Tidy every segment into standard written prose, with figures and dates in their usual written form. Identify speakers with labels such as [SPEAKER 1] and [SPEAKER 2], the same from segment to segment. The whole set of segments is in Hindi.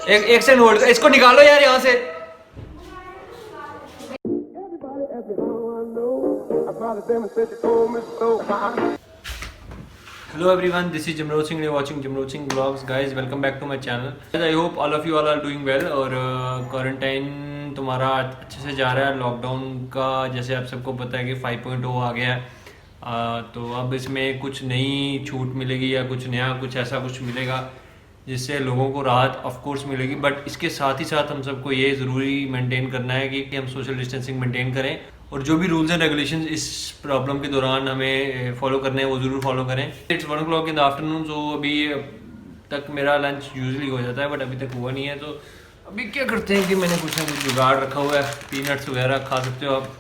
[SPEAKER 1] एक सेकंड होल्ड, इसको निकालो यार यहाँ से। Hello everyone, this is Jamrod Singh. You're watching Jamrod Singh Vlogs. Guys, welcome back to my channel. I hope all of you all are doing well. और क्वारंटाइन तुम्हारा अच्छे से जा रहा है। लॉकडाउन का जैसे आप सबको पता है कि 5.0 आ गया है, तो अब इसमें कुछ नई छूट मिलेगी या कुछ नया कुछ ऐसा कुछ मिलेगा जिससे लोगों को राहत ऑफ कोर्स मिलेगी। बट इसके साथ ही साथ हम सबको ये ज़रूरी मेंटेन करना है कि हम सोशल डिस्टेंसिंग मेंटेन करें और जो भी रूल्स एंड रेगुलेशंस इस प्रॉब्लम के दौरान हमें फॉलो करने हैं वो ज़रूर फॉलो करें। It's 1 o'clock in the afternoon, so अभी तक मेरा लंच यूजुअली हो जाता है बट अभी तक हुआ नहीं है। तो अभी क्या करते हैं कि मैंने कुछ ना कुछ जुगाड़ रखा हुआ है, पीनट्स वगैरह खा सकते हो आप।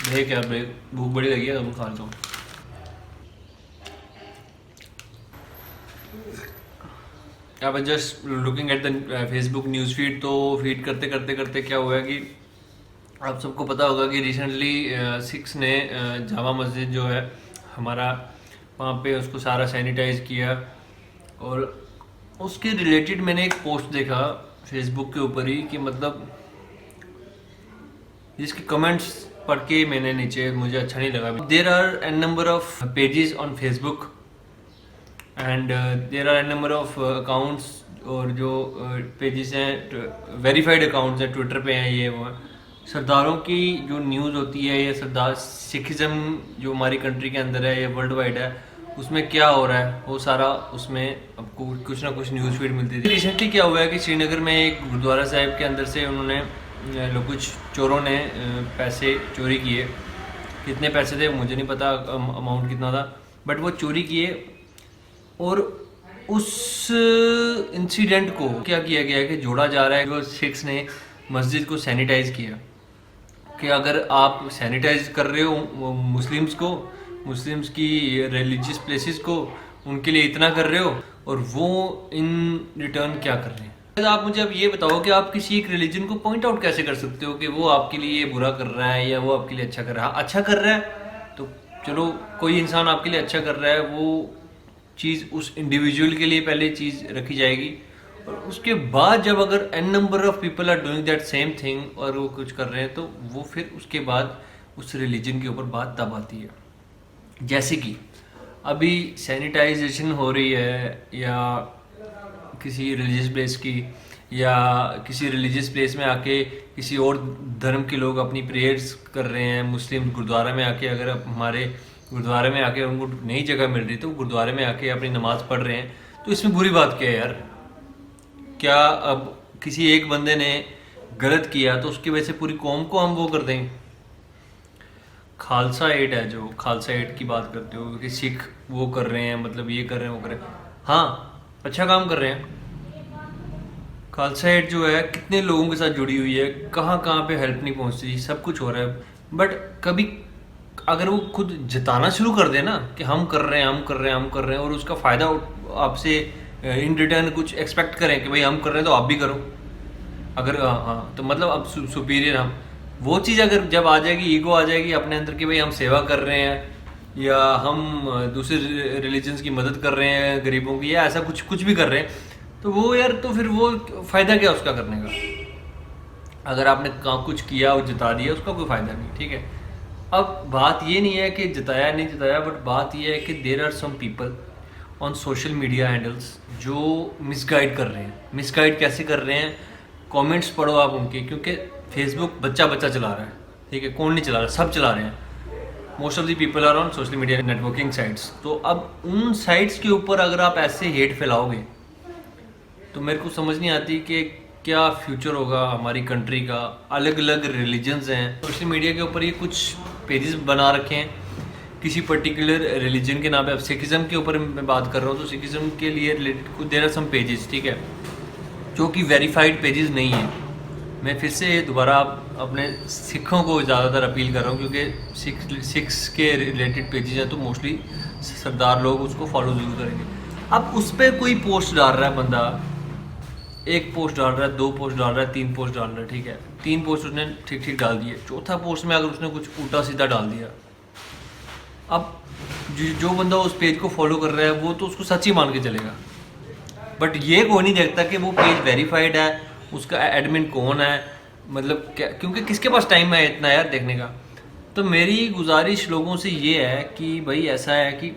[SPEAKER 1] ब्रेक यार ब्रेक, भूख बड़ी लगी है तो मैं खा लेता हूँ। अब just looking at the Facebook news feed, तो फीड करते करते करते क्या हुआ है कि आप सबको पता होगा कि रिसेंटली सिक्स ने जामा मस्जिद जो है हमारा, वहाँ पे उसको सारा सैनिटाइज किया और उसके रिलेटेड मैंने एक पोस्ट देखा फेसबुक के ऊपर ही कि मतलब जिसके कमेंट्स पढ़ के मैंने नीचे मुझे अच्छा नहीं लगा। There are N number of pages on Facebook and there are N number of accounts, और जो पेजेस हैं वेरीफाइड अकाउंट्स हैं, ट्विटर पे हैं, ये वो हैं। सरदारों की जो न्यूज़ होती है या सरदार सिखिज़म जो हमारी कंट्री के अंदर है या वर्ल्ड वाइड है, उसमें क्या हो रहा है वो सारा उसमें आपको कुछ ना कुछ न्यूज़ फीड मिलती थी। रिसेंटली क्या हुआ है कि श्रीनगर में एक गुरुद्वारा साहिब के अंदर से उन्होंने कुछ चोरों ने पैसे चोरी किए। कितने पैसे थे मुझे नहीं पता, अमाउंट कितना था, बट वो चोरी किए। और उस इंसिडेंट को क्या किया गया है कि जोड़ा जा रहा है जो सिक्स ने मस्जिद को सैनिटाइज किया कि अगर आप सैनिटाइज कर रहे हो मुस्लिम्स की रिलीजियस प्लेसेस को, उनके लिए इतना कर रहे हो और वो इन रिटर्न क्या कर रहे हैं। आप मुझे अब ये बताओ कि आप किसी एक रिलीजन को पॉइंट आउट कैसे कर सकते हो कि वो आपके लिए बुरा कर रहा है या वो आपके लिए अच्छा कर रहा है। अच्छा कर रहा है तो चलो, कोई इंसान आपके लिए अच्छा कर रहा है, वो चीज़ उस इंडिविजुअल के लिए पहले चीज़ रखी जाएगी और उसके बाद जब अगर N number of people are doing that same thing और वो कुछ कर रहे हैं तो वो फिर उसके बाद उस रिलीजन के ऊपर बात तब आती है। जैसे कि अभी सैनिटाइजेशन हो रही है या किसी रिलीजियस प्लेस की, या किसी रिलीजियस प्लेस में आके किसी और धर्म के लोग अपनी प्रेयर्स कर रहे हैं। मुस्लिम गुरुद्वारा में आके, अगर हमारे गुरुद्वारे में आके उनको नई जगह मिल रही तो गुरुद्वारे में आके अपनी नमाज़ पढ़ रहे हैं, तो इसमें बुरी बात क्या है यार। क्या अब किसी एक बंदे ने गलत किया तो उसकी वजह से पूरी कौम को हम वो कर दें। खालसा एड है, जो खालसा एड की बात करते हो कि सिख वो कर रहे हैं, मतलब ये कर रहे हैं वो कर रहे हैं, हाँ अच्छा काम कर रहे हैं। खालसा एड जो है कितने लोगों के साथ जुड़ी हुई है, कहाँ कहाँ पे हेल्प नहीं पहुँचती, सब कुछ हो रहा है। बट कभी अगर वो खुद जताना शुरू कर दे ना कि हम कर रहे हैं और उसका फ़ायदा आपसे इन रिटर्न कुछ एक्सपेक्ट करें कि भाई हम कर रहे हैं तो आप भी करो, अगर हाँ तो मतलब अब सुपीरियर हम, वो चीज़ अगर जब आ जाएगी, ईगो आ जाएगी अपने अंदर कि भाई हम सेवा कर रहे हैं या हम दूसरे रिलीजन्स की मदद कर रहे हैं, गरीबों की, या ऐसा कुछ भी कर रहे हैं, तो वो यार तो फिर वो फ़ायदा क्या उसका करने का। अगर आपने कुछ किया और जता दिया उसका कोई फ़ायदा नहीं, ठीक है। अब बात ये नहीं है कि जताया नहीं जताया, बट बात ये है कि there are some people on social media handles जो मिसगाइड कर रहे हैं। मिसगाइड कैसे कर रहे हैं, कमेंट्स पढ़ो आप उनके, क्योंकि फेसबुक बच्चा चला रहा है, ठीक है, कौन नहीं चला रहा, सब चला रहे हैं। Most of the people are on social media networking sites. तो अब उन साइट्स के ऊपर अगर आप ऐसे हेट फैलाओगे तो मेरे को समझ नहीं आती कि क्या फ्यूचर होगा हमारी कंट्री का। अलग अलग रिलीजन्स हैं, सोशल मीडिया के ऊपर ये कुछ पेजेस बना रखे हैं किसी पर्टिकुलर रिलीजन के नाम पे। अब सिखिज़म के ऊपर मैं बात कर रहा हूँ तो सिखिज़म के लिए related there are some pages, ठीक है, जो कि वेरीफाइड पेजेस नहीं है। मैं फिर से दोबारा अपने सिखों को ज़्यादातर अपील कर रहा हूँ, क्योंकि सिख्स के रिलेटेड पेजेस हैं तो मोस्टली सरदार लोग उसको फॉलो ज़रूर करेंगे। अब उस पर कोई पोस्ट डाल रहा है बंदा, एक पोस्ट डाल रहा है, 2 पोस्ट डाल रहा है, 3 पोस्ट डाल रहा है, ठीक है, 3 पोस्ट उसने ठीक डाल दिए, चौथा पोस्ट में अगर उसने कुछ उल्टा सीधा डाल दिया, अब जो बंदा उस पेज को फॉलो कर रहा है वो तो उसको सच ही मान के चलेगा। बट ये कोई नहीं देखता कि वो पेज वेरीफाइड है, उसका एडमिन कौन है, मतलब क्या, क्योंकि किसके पास टाइम है इतना यार देखने का। तो मेरी गुजारिश लोगों से ये है कि भाई ऐसा है कि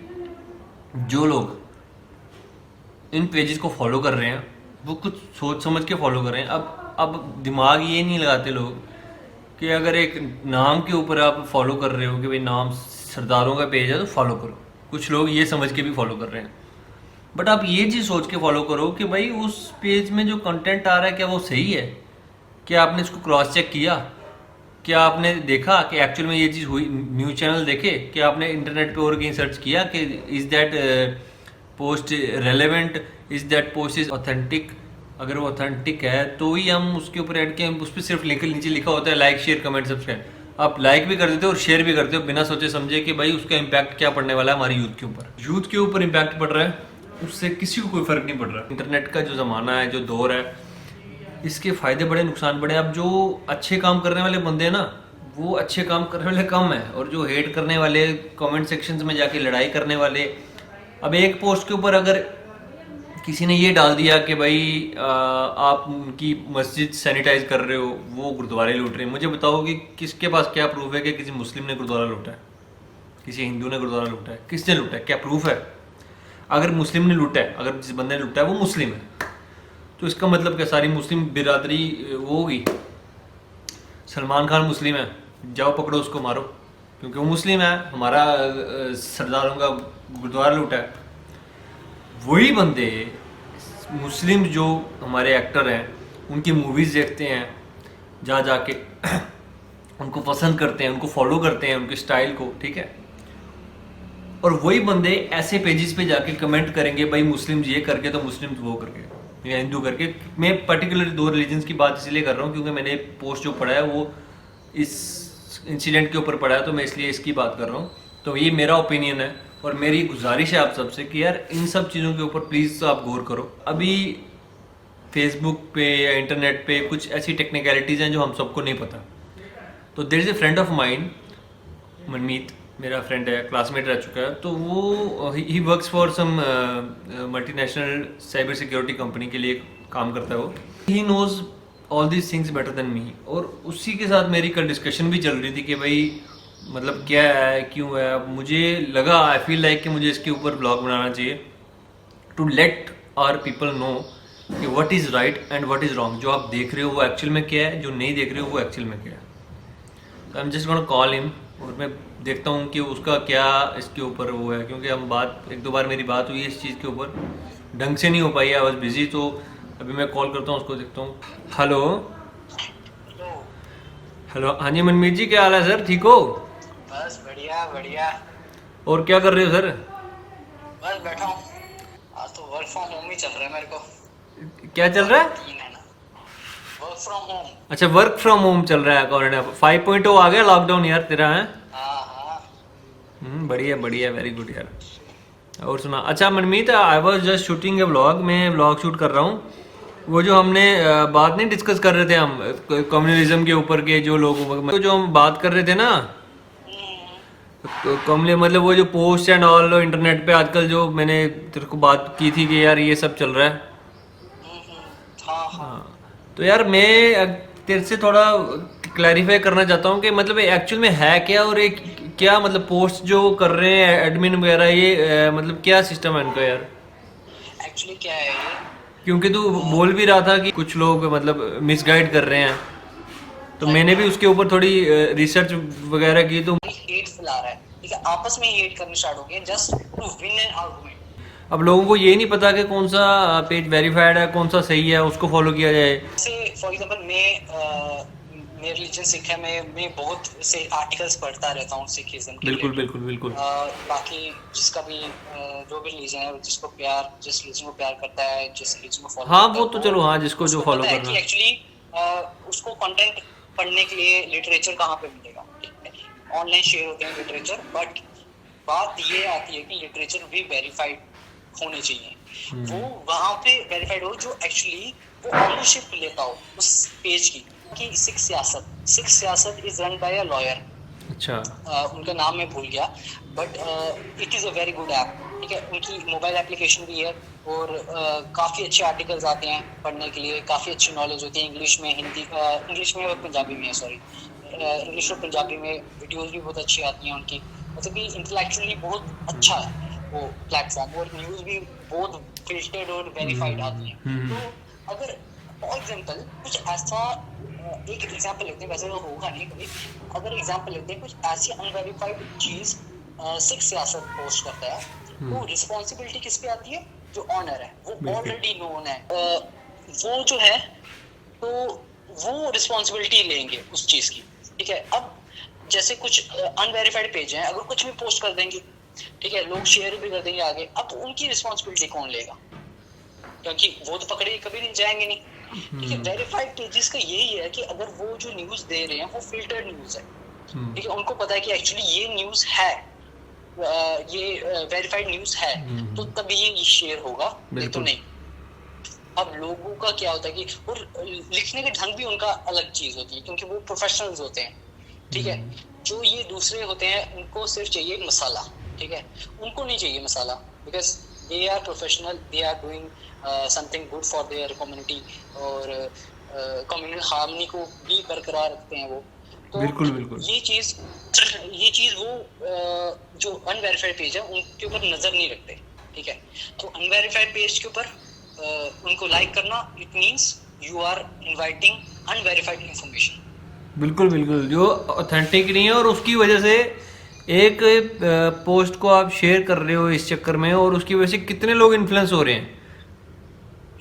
[SPEAKER 1] जो लोग इन पेजेस को फॉलो कर रहे हैं वो कुछ सोच समझ के फॉलो कर रहे हैं। अब दिमाग ये नहीं लगाते लोग कि अगर एक नाम के ऊपर आप फॉलो कर रहे हो कि भाई नाम सरदारों का पेज है तो फॉलो करो, कुछ लोग ये समझ के भी फॉलो कर रहे हैं। बट आप ये चीज़ सोच के फॉलो करो कि भाई उस पेज में जो कंटेंट आ रहा है क्या वो सही है, क्या आपने इसको क्रॉस चेक किया, क्या आपने देखा कि एक्चुअल में ये चीज़ हुई, न्यूज़ चैनल देखे, क्या आपने इंटरनेट पे और कहीं सर्च किया कि is that post relevant, is that post is authentic. अगर वो ऑथेंटिक है तो ही हम उसके ऊपर ऐड के, उस पर सिर्फ नीचे लिखा होता है लाइक शेयर कमेंट सब्सक्राइब, आप लाइक भी कर देते हो और शेयर भी करते हो बिना सोचे समझे कि भाई उसका इम्पैक्ट क्या पड़ने वाला है हमारी यूथ के ऊपर। यूथ के ऊपर इम्पैक्ट पड़ रहा है, उससे किसी को कोई फर्क नहीं पड़ रहा। इंटरनेट का जो ज़माना है, जो दौर है, इसके फ़ायदे बड़े नुकसान बड़े। अब जो अच्छे काम करने वाले बंदे हैं ना, वो अच्छे काम करने वाले कम है, और जो हेट करने वाले, कमेंट सेक्शंस में जाके लड़ाई करने वाले। अब एक पोस्ट के ऊपर अगर किसी ने ये डाल दिया कि भाई आप उनकी मस्जिद सैनिटाइज कर रहे हो, वो गुरुद्वारे लूट रहे हैं, मुझे बताओ कि किसके पास क्या प्रूफ है कि किसी मुस्लिम ने गुरुद्वारा लूटा है, किसी हिंदू ने गुरुद्वारा लूटा है, किसने लूटा है, क्या प्रूफ है? अगर मुस्लिम ने लूटा है, अगर जिस बंदे ने लूटा है वो मुस्लिम है, तो इसका मतलब क्या सारी मुस्लिम बिरादरी वो होगी? सलमान खान मुस्लिम है, जाओ पकड़ो उसको मारो क्योंकि वो मुस्लिम है, हमारा सरदारों का गुरुद्वारा लूटा है। वही बंदे मुस्लिम जो हमारे एक्टर हैं उनकी मूवीज़ देखते हैं, जा जाके उनको पसंद करते हैं, उनको फॉलो करते हैं, उनके स्टाइल को, ठीक है। और वही बंदे ऐसे पेजेस पे जाके कमेंट करेंगे भाई मुस्लिम ये करके तो मुस्लिम वो करके या हिंदू करके। मैं पर्टिकुलर 2 रिलीजन्स की बात इसलिए कर रहा हूँ क्योंकि मैंने पोस्ट जो पढ़ा है वो इस इंसिडेंट के ऊपर पढ़ा है, तो मैं इसलिए इसकी बात कर रहा हूँ। तो ये मेरा ओपिनियन है और मेरी गुजारिश है आप सबसे कि यार इन सब चीज़ों के ऊपर प्लीज़ आप गौर करो। अभी फेसबुक पे या इंटरनेट पे कुछ ऐसी टेक्निकलिटीज़ हैं जो हम सबको नहीं पता। तो there is a friend of mine, Manmeet, मेरा फ्रेंड है, क्लासमेट रह चुका है, तो वो he works for some multinational cyber security company के लिए काम करता है वो। He knows all these things better than me, और उसी के साथ मेरी कल डिस्कशन भी चल रही थी कि भाई मतलब क्या है, क्यों है। अब मुझे लगा, आई फील लाइक कि मुझे इसके ऊपर ब्लॉग बनाना चाहिए to let our people know कि what is right and what is wrong. जो आप देख रहे हो वो एक्चुअल में क्या है, जो नहीं देख रहे हो वो एक्चुअल में क्या है। तो I am just gonna call him और मैं देखता हूँ कि उसका क्या इसके ऊपर वो है, क्योंकि हम बात 1-2 बार मेरी बात हुई इस चीज़ के ऊपर, ढंग से नहीं हो पाई, आई वाज बिजी। तो अभी मैं कॉल करता हूँ उसको, देखता हूँ। हेलो हेलो, हाँ जी मनमीत जी, क्या हाल है सर, ठीक हो?
[SPEAKER 2] बस बढ़िया बढ़िया।
[SPEAKER 1] और क्या कर रहे हो सर?
[SPEAKER 2] बस बैठा हूँ, आज तो वर्क फ्रॉम होम ही चल रहा है मेरे को।
[SPEAKER 1] क्या चल रहा है?
[SPEAKER 2] 3 है ना, वर्क फ्रॉम होम।
[SPEAKER 1] अच्छा, वर्क फ्रॉम होम चल रहा है। कोरोना 5.0 आ गया लॉकडाउन यार तेरा, है?
[SPEAKER 2] हाँ हाँ।
[SPEAKER 1] बढ़िया बढ़िया, वेरी गुड यार। और सुना, अच्छा Manmeet, I was just shooting a vlog, मैं व्लॉग शूट कर रहा हूँ। वो जो हमने बात नहीं डिस्कस कर रहे थे हम कम्युनलिज्म के ऊपर के, जो लोग तो जो हम बात कर रहे थे ना कम्युनल, मतलब वो जो पोस्ट एंड ऑल इंटरनेट पे आजकल जो मैंने तेरे को बात की थी कि यार ये सब चल रहा है।
[SPEAKER 2] हाँ हाँ।
[SPEAKER 1] हाँ, तो यार मैं तेरे से थोड़ा क्लैरिफाई करना चाहता हूँ कि मतलब एक्चुअल में है क्या, और एक क्या मतलब पोस्ट जो कर रहे हैं एडमिन वगैरह, ये मतलब क्या सिस्टम है इनका यार?
[SPEAKER 2] एक्चुअली क्या है ये,
[SPEAKER 1] क्योंकि तू बोल भी रहा था कि कुछ लोग मतलब मिसगाइड कर रहे हैं, तो मैंने भी उसके ऊपर थोड़ी रिसर्च वगैरह की। तो
[SPEAKER 2] हेट फैला रहा है, ठीक है, आपस में हेट करने स्टार्ट हो गए just to win an argument.
[SPEAKER 1] अब लोगों को ये नहीं पता कि कौन सा पेज वेरीफाइड है, कौन सा सही है, उसको फॉलो किया जाए।
[SPEAKER 2] जैसे फॉर एग्जांपल मैं रिलीजन सिख है, मैं बहुत से आर्टिकल्स पढ़ता रहता हूँ सिखिज्म के।
[SPEAKER 1] बिल्कुल बिल्कुल बिल्कुल।
[SPEAKER 2] बाकी जिसका भी जो भी रिलीजन है, जिसको प्यार, जिस रिलीजन को प्यार करता है, जिस रिलीजन को फॉलो
[SPEAKER 1] हाँ
[SPEAKER 2] करता है,
[SPEAKER 1] वो तो चलो, हाँ जिसको जो फॉलो
[SPEAKER 2] पता है
[SPEAKER 1] करना
[SPEAKER 2] कि एक्चुअली उसको कंटेंट पढ़ने के लिए लिटरेचर कहाँ पे मिलेगा। ऑनलाइन शेयर होते हैं लिटरेचर, बट बात ये आती है कि लिटरेचर भी वेरीफाइड होने चाहिए। वो वहाँ पे वेरीफाइड हो जो एक्चुअली वो ओनरशिप लेता हो उस पेज की। कि सिख सियासत is run by a lawyer.
[SPEAKER 1] अच्छा,
[SPEAKER 2] उनका नाम मैं भूल गया, but it is a very good app. ठीक है, उनकी मोबाइल एप्लीकेशन भी है और काफ़ी अच्छे आर्टिकल्स आते हैं पढ़ने के लिए, काफ़ी अच्छी नॉलेज होती है इंग्लिश में, हिंदी इंग्लिश में और पंजाबी में, सॉरी इंग्लिश और पंजाबी में वीडियोस भी बहुत अच्छी आती हैं उनकी, मतलब कि इंटेलेक्चुअली बहुत अच्छा है वो प्लेटफॉर्म, और न्यूज़ भी बहुत फिल्टर्ड और वेरीफाइड आती है। तो अगर फॉर एग्जाम्पल कुछ ऐसा एक एग्जाम्पल लेते हैं, वैसे तो होगा नहीं कभी, अगर एग्जाम्पल लेते हैं कुछ ऐसी अनवेरीफाइड चीज़ सिख सियासत पोस्ट करता है, तो रिस्पॉन्सिबिलिटी किस पे आती है? जो ऑनर है वो ऑलरेडी नोन है, वो जो है तो वो रिस्पॉन्सिबिलिटी लेंगे उस चीज़ की, ठीक है। अब जैसे कुछ अनवेरीफाइड पेज हैं, अगर कुछ भी पोस्ट कर देंगे, ठीक है, लोग शेयर भी कर देंगे आगे, अब उनकी रिस्पॉन्सिबिलिटी कौन लेगा? क्योंकि वो तो पकड़े कभी नहीं जाएंगे नहीं, ठीक है। वेरीफाइड पेजेस का यही है कि अगर वो जो न्यूज़ दे रहे हैं वो फिल्टर्ड न्यूज़ है, ठीक है, उनको पता है कि एक्चुअली ये न्यूज़ है, ये वेरीफाइड न्यूज़ है, तो तभी ये शेयर होगा, नहीं तो नहीं। अब लोगों का क्या होता है कि और लिखने के ढंग भी उनका अलग चीज़ होती है, क्योंकि वो प्रोफेशनल्स होते हैं, ठीक है। जो ये दूसरे होते हैं उनको सिर्फ चाहिए मसाला, ठीक है, उनको नहीं चाहिए मसाला, because they are professional, they are doing something good for their community, और कम्युनल हार्मनी को भी बरकरार रखते हैं वो। तो
[SPEAKER 1] बिल्कुल
[SPEAKER 2] ये चीज़ वो जो अनवेरीफाइड पेज है उनके ऊपर नज़र नहीं रखते, ठीक है। तो अनवेरीफाइड पेज के ऊपर उनको लाइक करना, it means you are inviting unverified information.
[SPEAKER 1] बिल्कुल जो ऑथेंटिक नहीं है, और उसकी वजह से एक पोस्ट को आप शेयर कर रहे हो इस चक्कर में, और उसकी वजह से कितने लोग इन्फ्लुएंस हो रहे हैं।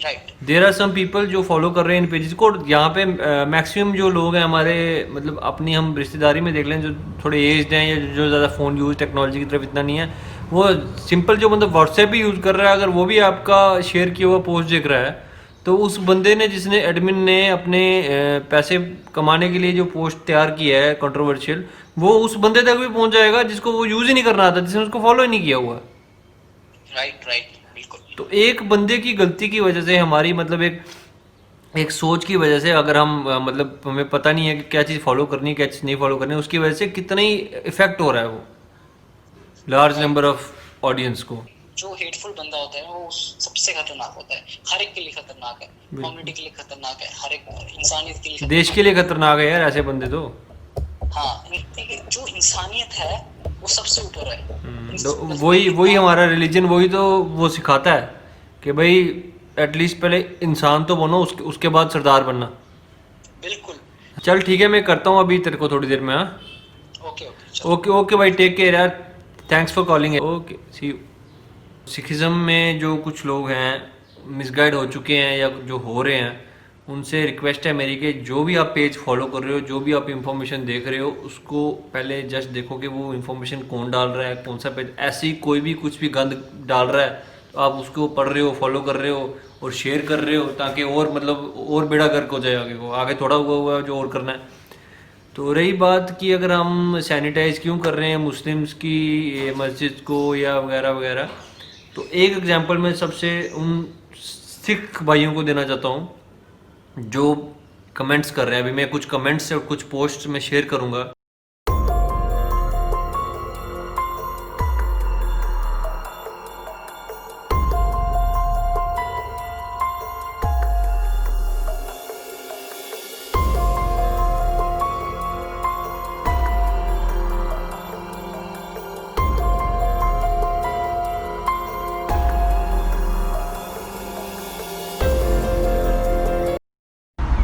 [SPEAKER 2] Right,
[SPEAKER 1] there are some people जो फॉलो कर रहे हैं इन पेजेस को। यहाँ पे मैक्सिमम जो लोग हैं हमारे, मतलब अपनी हम रिश्तेदारी में देख लें, जो थोड़े एज्ड हैं या जो ज़्यादा फ़ोन यूज़ टेक्नोलॉजी की तरफ इतना नहीं है, वो सिंपल जो मतलब व्हाट्सएप भी यूज़ कर रहा है, अगर वो भी आपका शेयर किया हुआ पोस्ट देख रहा है, तो उस बंदे ने, जिसने एडमिन ने अपने पैसे कमाने के लिए जो पोस्ट तैयार किया है कंट्रोवर्शियल, वो उस बंदे तक भी पहुंच जाएगा जिसको वो यूज़ ही नहीं करना आता, जिसने उसको फॉलो ही नहीं किया हुआ।
[SPEAKER 2] राइट, बिल्कुल।
[SPEAKER 1] तो एक बंदे की गलती की वजह से, हमारी मतलब एक सोच की वजह से, अगर हम मतलब हमें पता नहीं है कि क्या चीज़ फॉलो करनी है, क्या चीज़ नहीं फॉलो करनी है, उसकी वजह से कितना ही इफेक्ट हो रहा है वो लार्ज नंबर ऑफ ऑडियंस को।
[SPEAKER 2] जो हेटफुल बंदा होता है वो सबसे खतरनाक होता है, हर एक के लिए खतरनाक है, कम्युनिटी के लिए खतरनाक है, हर एक इंसानियत के लिए,
[SPEAKER 1] देश के लिए खतरनाक है यार ऐसे बंदे तो।
[SPEAKER 2] हाँ, जो इंसानियत है वो सबसे ऊपर है।
[SPEAKER 1] तो वही हमारा रिलीजन वही तो वो सिखाता है कि भाई एटलीस्ट पहले इंसान तो बनो, उसके बाद सरदार बनना।
[SPEAKER 2] बिल्कुल।
[SPEAKER 1] चल ठीक है, मैं करता हूँ अभी तेरे को थोड़ी देर में। हाँ, ओके भाई, टेक केयर यार, thanks for calling. Okay, see you. Sikhism में जो कुछ लोग हैं मिसगाइड हो चुके हैं या जो हो रहे हैं, उनसे रिक्वेस्ट है मेरी कि जो भी आप पेज फॉलो कर रहे हो, जो भी आप इंफॉर्मेशन देख रहे हो, उसको पहले जस्ट देखो कि वो इंफॉर्मेशन कौन डाल रहा है, कौन सा पेज। ऐसे ही कोई भी कुछ भी गंद डाल रहा है तो आप उसको पढ़ रहे हो, फॉलो कर रहे हो और शेयर कर रहे हो, ताकि और मतलब और बेड़ा गर्क हो जाए आगे को। आगे थोड़ा हुआ है जो और करना है। तो रही बात कि अगर हम सैनिटाइज क्यों कर रहे हैं मुस्लिम्स की मस्जिद को या वगैरह वगैरह, तो एक एग्जांपल मैं सबसे उन सिख भाइयों को देना चाहता हूँ जो कमेंट्स कर रहे हैं। अभी मैं कुछ कमेंट्स और कुछ पोस्ट में शेयर करूँगा।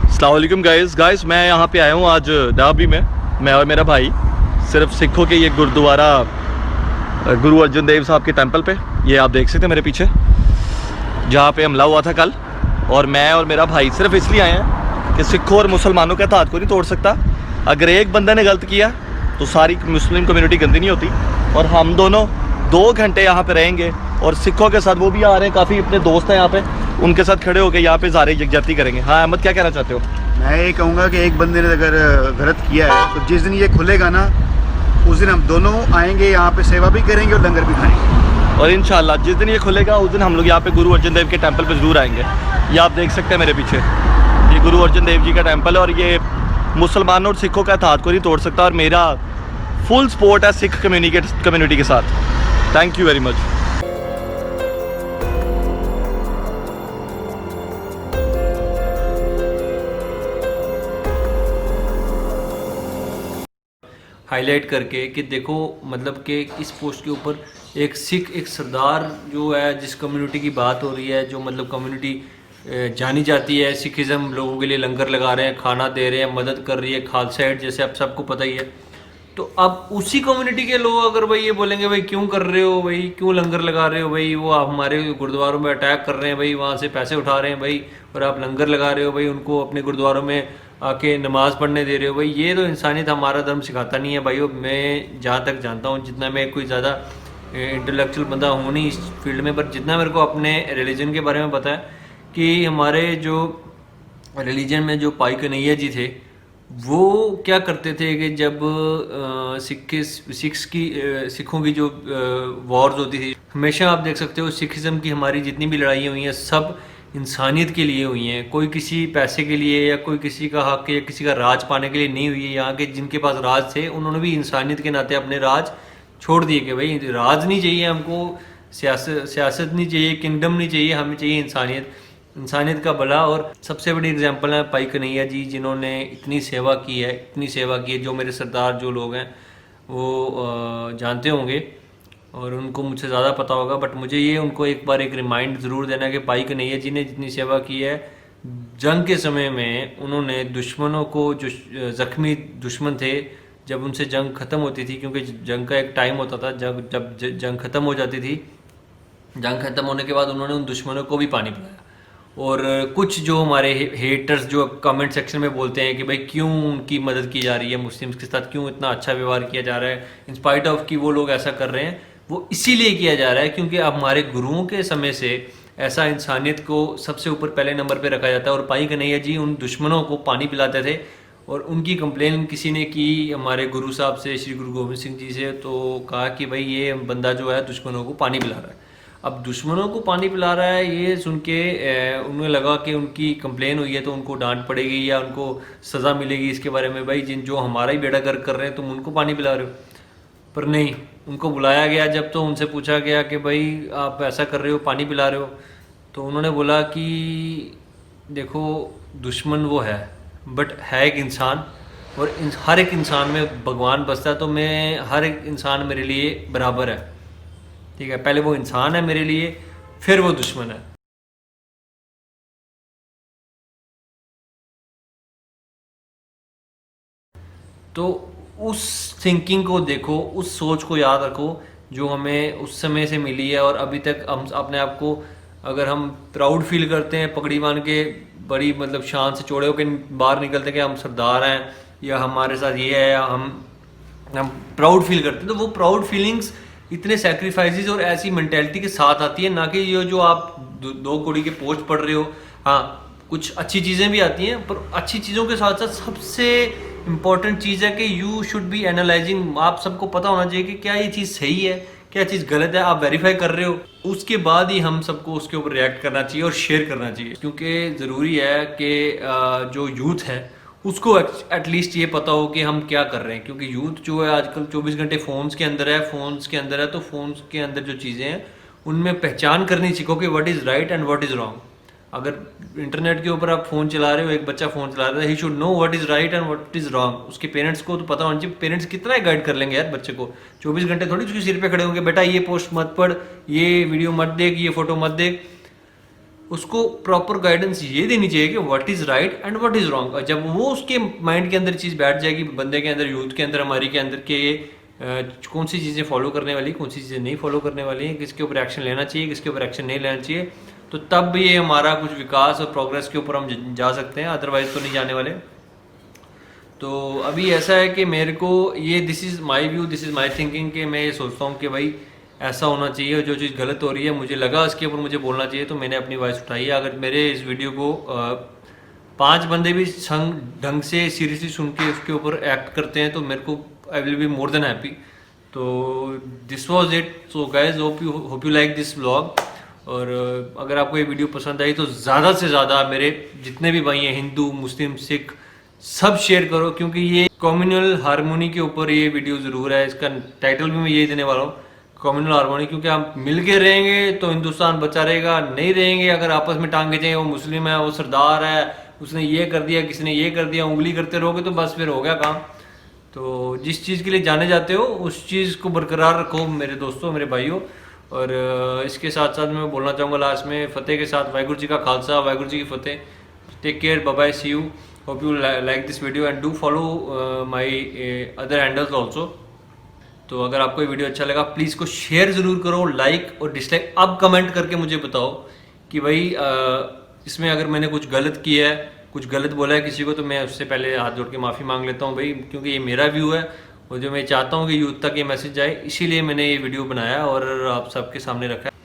[SPEAKER 3] अस्सलाम वालेकुम गाइस, मैं यहाँ पे आया हूँ आज डाबी में, मैं और मेरा भाई, सिर्फ सिखों के ये गुरुद्वारा गुरु अर्जन देव साहब के टेंपल पे। ये आप देख सकते हैं मेरे पीछे, जहाँ पे हमला हुआ था कल। और मैं और मेरा भाई सिर्फ इसलिए आए हैं कि सिखों और मुसलमानों के हाथ को नहीं तोड़ सकता। अगर एक बंदे ने गलत किया तो सारी मुस्लिम कम्युनिटी गंदी नहीं होती। और हम दोनों 2 घंटे यहाँ पे रहेंगे और सिखों के साथ, वो भी आ रहे हैं, काफ़ी अपने दोस्त हैं यहाँ पे, उनके साथ खड़े होकर यहाँ पे ज़ारे यकजहती करेंगे। हाँ अहमद, क्या कहना चाहते हो?
[SPEAKER 4] मैं ये कहूँगा कि एक बंदे ने अगर गलत किया है तो जिस दिन ये खुलेगा ना, उस दिन हम दोनों आएंगे, यहाँ पे सेवा भी करेंगे और लंगर भी खाएंगे।
[SPEAKER 3] और इंशाल्लाह जिस दिन ये खुलेगा उस दिन हम लोग यहाँ पे गुरु अर्जन देव के टेंपल पे ज़रूर आएंगे। ये आप देख सकते हैं मेरे पीछे, ये गुरु अर्जन देव जी का टेंपल है और ये मुसलमानों और सिखों का हाथ को नहीं तोड़ सकता। और मेरा फुल सपोर्ट है सिख कम्युनिटी के साथ। Thank you very much.
[SPEAKER 1] Highlight करके कि देखो मतलब कि इस पोस्ट के ऊपर एक सिख, एक सरदार जो है, जिस कम्युनिटी की बात हो रही है, जो मतलब कम्युनिटी जानी जाती है सिखिज़म, लोगों के लिए लंगर लगा रहे हैं, खाना दे रहे हैं, मदद कर रही है, खालसा एड जैसे आप सबको पता ही है। तो अब उसी कम्युनिटी के लोग अगर भाई ये बोलेंगे भाई क्यों कर रहे हो भाई, क्यों लंगर लगा रहे हो भाई, वो आप हमारे गुरुद्वारों में अटैक कर रहे हैं भाई, वहाँ से पैसे उठा रहे हैं भाई, और आप लंगर लगा रहे हो भाई, उनको अपने गुरुद्वारों में आके नमाज़ पढ़ने दे रहे हो भाई, ये तो इंसानियत हमारा धर्म सिखाता नहीं है भाई। मैं जहाँ तक जानता हूँ, जितना मैं कोई ज़्यादा इंटेलेक्चुअल बंदा हूँ नहीं इस फील्ड में, पर जितना मेरे को अपने रिलीजन के बारे में पता है कि हमारे जो रिलीजन में जो पाई कन्हैया जी थे, वो क्या करते थे कि जब सिखों की जो वॉर्स होती थी, हमेशा आप देख सकते हो सिखिज़म की हमारी जितनी भी लड़ाइयाँ हुई हैं सब इंसानियत के लिए हुई हैं, कोई किसी पैसे के लिए या कोई किसी का हक या किसी का राज पाने के लिए नहीं हुई है। यहाँ के जिनके पास राज थे उन्होंने भी इंसानियत के नाते अपने राज छोड़ दिए कि भाई राज नहीं चाहिए हमको, सियासत नहीं चाहिए, किंगडम नहीं चाहिए, हमें चाहिए इंसानियत का भला। और सबसे बड़ी एग्जांपल है पाई कन्हैया जी, जिन्होंने इतनी सेवा की है, जो मेरे सरदार जो लोग हैं वो जानते होंगे और उनको मुझसे ज़्यादा पता होगा, बट मुझे ये उनको एक बार एक रिमाइंड ज़रूर देना कि पाई कन्हैया जी ने जितनी सेवा की है जंग के समय में, उन्होंने दुश्मनों को, जो ज़ख्मी दुश्मन थे, जब उनसे जंग ख़त्म होती थी, क्योंकि जंग का एक टाइम होता था, जब जंग ख़त्म हो जाती थी, जंग ख़त्म होने के बाद उन्होंने उन दुश्मनों को भी पानी पिलाया। और कुछ जो हमारे हेटर्स जो कमेंट सेक्शन में बोलते हैं कि भाई क्यों उनकी मदद की जा रही है, मुस्लिम्स के साथ क्यों इतना अच्छा व्यवहार किया जा रहा है, इंस्पाइट ऑफ कि वो लोग ऐसा कर रहे हैं, वो इसीलिए किया जा रहा है क्योंकि अब हमारे गुरुओं के समय से ऐसा इंसानियत को सबसे ऊपर पहले नंबर पे रखा जाता है। और पाई कन्हैया जी उन दुश्मनों को पानी पिलाते थे, और उनकी कंप्लेन किसी ने की हमारे गुरु साहब से, श्री गुरु गोविंद सिंह जी से, तो कहा कि भाई ये बंदा जो है दुश्मनों को पानी पिला रहा है। अब दुश्मनों को पानी पिला रहा है ये सुन के उन्हें लगा कि उनकी कंप्लेन हुई है तो उनको डांट पड़ेगी या उनको सज़ा मिलेगी इसके बारे में, भाई जो हमारा ही बेड़ा गर्क कर रहे हैं तुम उनको पानी पिला रहे हो। पर नहीं, उनको बुलाया गया जब, तो उनसे पूछा गया कि भाई आप ऐसा कर रहे हो, पानी पिला रहे हो, तो उन्होंने बोला कि देखो दुश्मन वो है बट है एक इंसान, और हर एक इंसान में भगवान बसता है, तो मैं हर एक इंसान मेरे लिए बराबर है, ठीक है। पहले वो इंसान है मेरे लिए, फिर वो दुश्मन है। तो उस थिंकिंग को देखो, उस सोच को याद रखो जो हमें उस समय से मिली है, और अभी तक हम अपने आप को, अगर हम प्राउड फील करते हैं पगड़ी बांध के, बड़ी मतलब शान से चौड़े होकर बाहर निकलते हैं कि हम सरदार हैं या हमारे साथ ये है, या हम प्राउड फील करते हैं, तो वो प्राउड फीलिंग्स इतने सेक्रीफाइसेस और ऐसी मेंटेलिटी के साथ आती है, ना कि ये जो आप दो कौड़ी के पोस्ट पढ़ रहे हो। हाँ, कुछ अच्छी चीज़ें भी आती हैं, पर अच्छी चीज़ों के साथ साथ सबसे इम्पॉर्टेंट चीज़ है कि यू शुड बी एनालाइजिंग। आप सबको पता होना चाहिए कि क्या ये चीज़ सही है, क्या चीज़ गलत है, आप वेरीफाई कर रहे हो, उसके बाद ही हम सबको उसके ऊपर रिएक्ट करना चाहिए और शेयर करना चाहिए। क्योंकि ज़रूरी है कि जो यूथ है उसको एटलीस्ट ये पता हो कि हम क्या कर रहे हैं, क्योंकि यूथ जो है आजकल 24 घंटे फ़ोन्स के अंदर है, तो फ़ोन्स के अंदर जो चीज़ें हैं उनमें पहचान करनी सीखो कि what is right and what is wrong. अगर इंटरनेट के ऊपर आप फ़ोन चला रहे हो, एक बच्चा फ़ोन चला रहा है, he should know what is right and what is wrong. उसके पेरेंट्स को तो पता होना चाहिए। पेरेंट्स कितना गाइड कर लेंगे यार बच्चे को, 24 घंटे थोड़ी उसके सिर पे खड़े होंगे, बेटा ये पोस्ट मत पढ़, ये वीडियो मत देख, ये फोटो मत देख। उसको प्रॉपर गाइडेंस ये देनी चाहिए कि what is right and what is wrong. जब वो उसके माइंड के अंदर चीज़ बैठ जाएगी, बंदे के अंदर, यूथ के अंदर, हमारी के अंदर, कि कौन सी चीज़ें फॉलो करने वाली, कौन सी चीज़ें नहीं फॉलो करने वाली हैं, किसके ऊपर एक्शन लेना चाहिए, किसके ऊपर एक्शन नहीं लेना चाहिए, तो तब भी ये हमारा कुछ विकास और प्रोग्रेस के ऊपर हम जा सकते हैं, अदरवाइज तो नहीं जाने वाले। तो अभी ऐसा है कि मेरे को ये, this is my view, this is my thinking, कि मैं ये सोचता हूँ कि भाई ऐसा होना चाहिए। जो चीज़ गलत हो रही है, मुझे लगा इसके ऊपर मुझे बोलना चाहिए, तो मैंने अपनी वॉइस उठाई है। अगर मेरे इस वीडियो को 5 बंदे भी ढंग से सीरियसली सुन के उसके ऊपर एक्ट करते हैं, तो मेरे को I will be more than happy. तो this was it. So guys, hope you like this vlog. और अगर आपको ये वीडियो पसंद आई तो ज़्यादा से ज़्यादा मेरे जितने भी भाई हैं, हिंदू, मुस्लिम, सिख, सब शेयर करो, क्योंकि ये कम्युनल हारमोनी के ऊपर ये वीडियो ज़रूर है। इसका टाइटल भी मैं यही देने वाला हूँ, कम्युनल हारमोनी, क्योंकि हम मिल के रहेंगे तो हिंदुस्तान बचा रहेगा। नहीं रहेंगे, अगर आपस में टांग खींचेंगे, वो मुस्लिम है, वो सरदार है, उसने ये कर दिया, किसी ने ये कर दिया, उंगली करते रहोगे तो बस फिर हो गया काम। तो जिस चीज़ के लिए जाने जाते हो उस चीज़ को बरकरार रखो मेरे दोस्तों, मेरे भाइयों। और इसके साथ साथ मैं बोलना चाहूँगा लास्ट में फतेह के साथ, वाहिगुरू जी का खालसा, वाहिगुरू जी की फतेह। Take care, bye bye, see you, hope you like this video and do follow my other handles also. तो अगर आपको ये वीडियो अच्छा लगा प्लीज़ इसको शेयर ज़रूर करो, लाइक और डिसलाइक अब कमेंट करके मुझे बताओ कि भाई इसमें अगर मैंने कुछ गलत किया है, कुछ गलत बोला है किसी को, तो मैं उससे पहले हाथ जोड़ के माफ़ी मांग लेता हूँ भाई, क्योंकि ये मेरा व्यू है और जो मैं चाहता हूँ कि यूथ तक ये मैसेज जाए, इसीलिए मैंने ये वीडियो बनाया और आप सबके सामने रखा है।